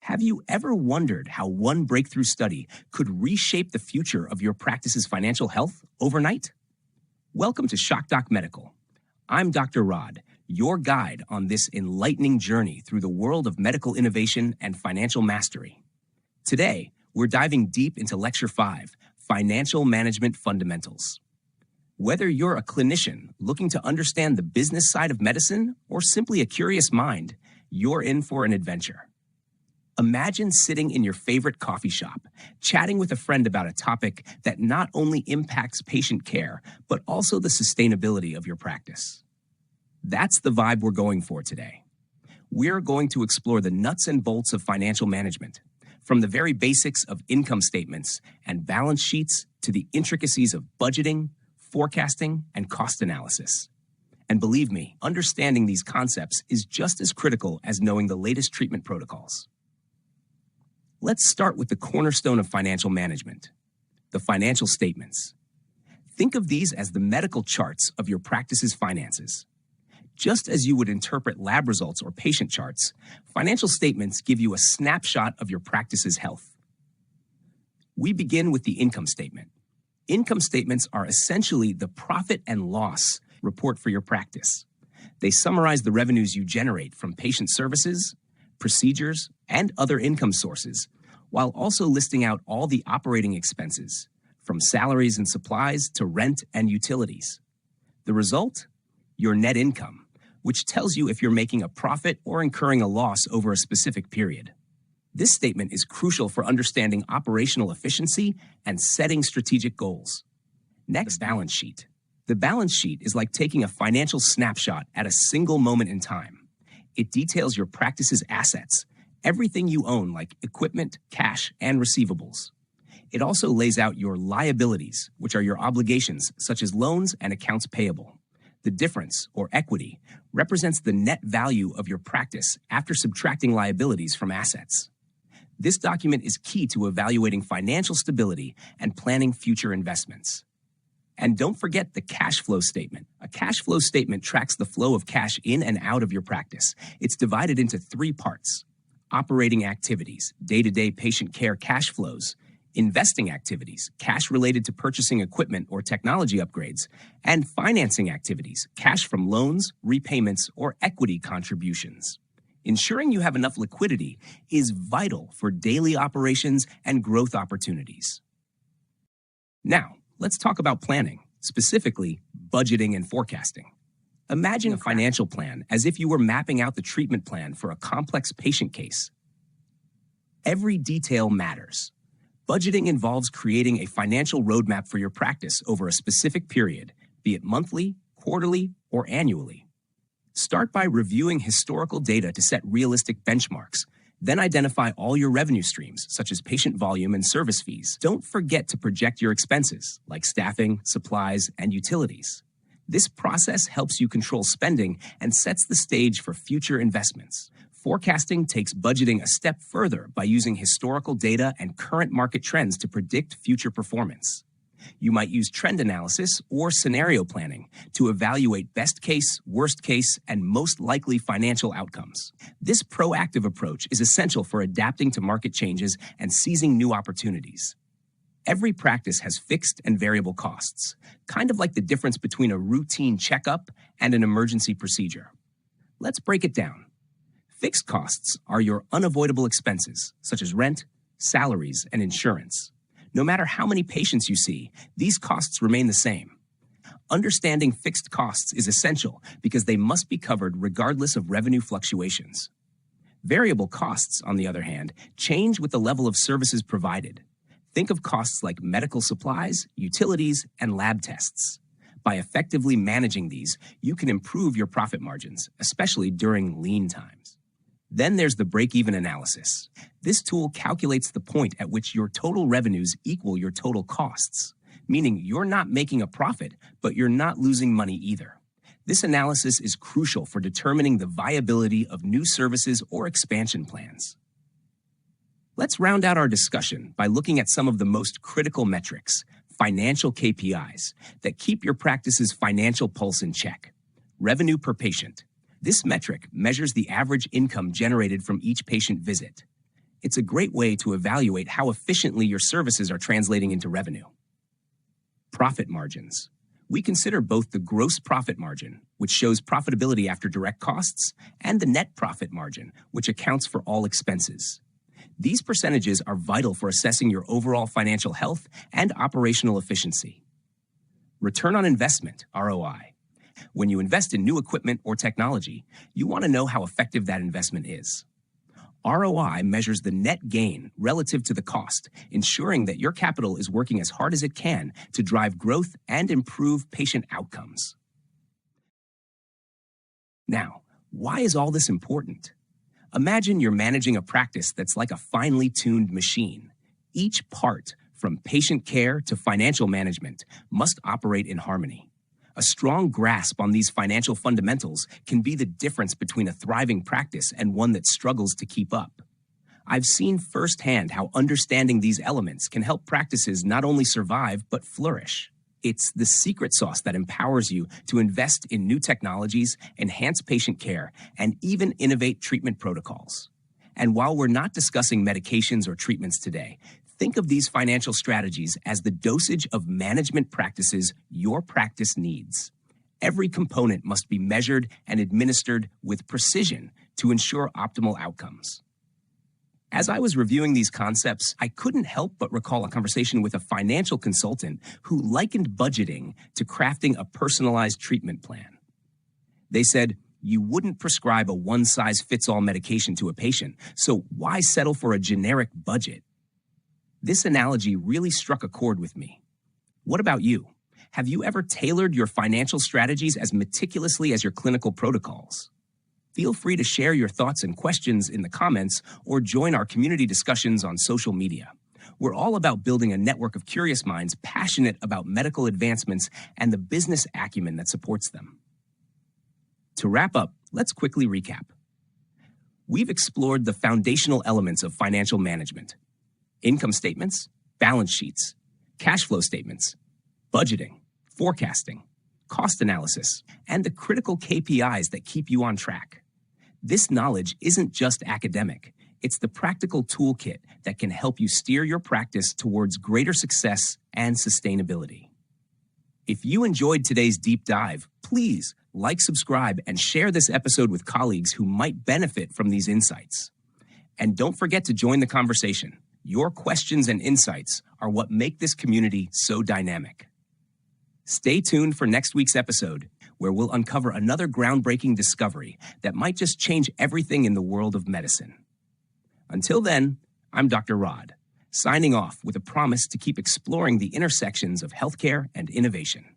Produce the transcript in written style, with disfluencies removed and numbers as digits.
Have you ever wondered how one breakthrough study could reshape the future of your practice's financial health overnight? Welcome to ShockDoc Medical. I'm Dr. Rod, your guide on this enlightening journey through the world of medical innovation and financial mastery. Today, we're diving deep into Lecture 5, Financial Management Fundamentals. Whether you're a clinician looking to understand the business side of medicine or simply a curious mind, you're in for an adventure. Imagine sitting in your favorite coffee shop, chatting with a friend about a topic that not only impacts patient care, but also the sustainability of your practice. That's the vibe we're going for today. We're going to explore the nuts and bolts of financial management, from the very basics of income statements and balance sheets to the intricacies of budgeting, forecasting, and cost analysis. And believe me, understanding these concepts is just as critical as knowing the latest treatment protocols. Let's start with the cornerstone of financial management, the financial statements. Think of these as the medical charts of your practice's finances. Just as you would interpret lab results or patient charts, financial statements give you a snapshot of your practice's health. We begin with the income statement. Income statements are essentially the profit and loss report for your practice. They summarize the revenues you generate from patient services, procedures, and other income sources, while also listing out all the operating expenses, from salaries and supplies to rent and utilities. The result? Your net income, which tells you if you're making a profit or incurring a loss over a specific period. This statement is crucial for understanding operational efficiency and setting strategic goals. Next, balance sheet. The balance sheet is like taking a financial snapshot at a single moment in time. It details your practice's assets, everything you own like equipment, cash, and receivables. It also lays out your liabilities, which are your obligations such as loans and accounts payable. The difference, or equity, represents the net value of your practice after subtracting liabilities from assets. This document is key to evaluating financial stability and planning future investments. And don't forget the cash flow statement. A cash flow statement tracks the flow of cash in and out of your practice. It's divided into three parts: operating activities, day-to-day patient care cash flows; investing activities, cash related to purchasing equipment or technology upgrades; and financing activities, cash from loans, repayments, or equity contributions. Ensuring you have enough liquidity is vital for daily operations and growth opportunities. Now, let's talk about planning, specifically budgeting and forecasting. Imagine a financial plan as if you were mapping out the treatment plan for a complex patient case. Every detail matters. Budgeting involves creating a financial roadmap for your practice over a specific period, be it monthly, quarterly, or annually. Start by reviewing historical data to set realistic benchmarks. Then identify all your revenue streams, such as patient volume and service fees. Don't forget to project your expenses, like staffing, supplies, and utilities. This process helps you control spending and sets the stage for future investments. Forecasting takes budgeting a step further by using historical data and current market trends to predict future performance. You might use trend analysis or scenario planning to evaluate best case, worst case, and most likely financial outcomes. This proactive approach is essential for adapting to market changes and seizing new opportunities. Every practice has fixed and variable costs, kind of like the difference between a routine checkup and an emergency procedure. Let's break it down. Fixed costs are your unavoidable expenses, such as rent, salaries, and insurance. No matter how many patients you see, these costs remain the same. Understanding fixed costs is essential because they must be covered regardless of revenue fluctuations. Variable costs, on the other hand, change with the level of services provided. Think of costs like medical supplies, utilities, and lab tests. By effectively managing these, you can improve your profit margins, especially during lean times. Then there's the break-even analysis. This tool calculates the point at which your total revenues equal your total costs, meaning you're not making a profit, but you're not losing money either. This analysis is crucial for determining the viability of new services or expansion plans. Let's round out our discussion by looking at some of the most critical metrics, financial KPIs, that keep your practice's financial pulse in check. Revenue per patient. This metric measures the average income generated from each patient visit. It's a great way to evaluate how efficiently your services are translating into revenue. Profit margins. We consider both the gross profit margin, which shows profitability after direct costs, and the net profit margin, which accounts for all expenses. These percentages are vital for assessing your overall financial health and operational efficiency. Return on investment, ROI. When you invest in new equipment or technology, you want to know how effective that investment is. ROI measures the net gain relative to the cost, ensuring that your capital is working as hard as it can to drive growth and improve patient outcomes. Now, why is all this important? Imagine you're managing a practice that's like a finely tuned machine. Each part, from patient care to financial management, must operate in harmony. A strong grasp on these financial fundamentals can be the difference between a thriving practice and one that struggles to keep up. I've seen firsthand how understanding these elements can help practices not only survive but flourish. It's the secret sauce that empowers you to invest in new technologies, enhance patient care, and even innovate treatment protocols. And while we're not discussing medications or treatments today, think of these financial strategies as the dosage of management practices your practice needs. Every component must be measured and administered with precision to ensure optimal outcomes. As I was reviewing these concepts, I couldn't help but recall a conversation with a financial consultant who likened budgeting to crafting a personalized treatment plan. They said, "You wouldn't prescribe a one-size-fits-all medication to a patient, so why settle for a generic budget?" This analogy really struck a chord with me. What about you? Have you ever tailored your financial strategies as meticulously as your clinical protocols? Feel free to share your thoughts and questions in the comments or join our community discussions on social media. We're all about building a network of curious minds passionate about medical advancements and the business acumen that supports them. To wrap up, let's quickly recap. We've explored the foundational elements of financial management: income statements, balance sheets, cash flow statements, budgeting, forecasting, cost analysis, and the critical KPIs that keep you on track. This knowledge isn't just academic. It's the practical toolkit that can help you steer your practice towards greater success and sustainability. If you enjoyed today's deep dive, please like, subscribe, and share this episode with colleagues who might benefit from these insights. And don't forget to join the conversation. Your questions and insights are what make this community so dynamic. Stay tuned for next week's episode, where we'll uncover another groundbreaking discovery that might just change everything in the world of medicine. Until then, I'm Dr. Rod, signing off with a promise to keep exploring the intersections of healthcare and innovation.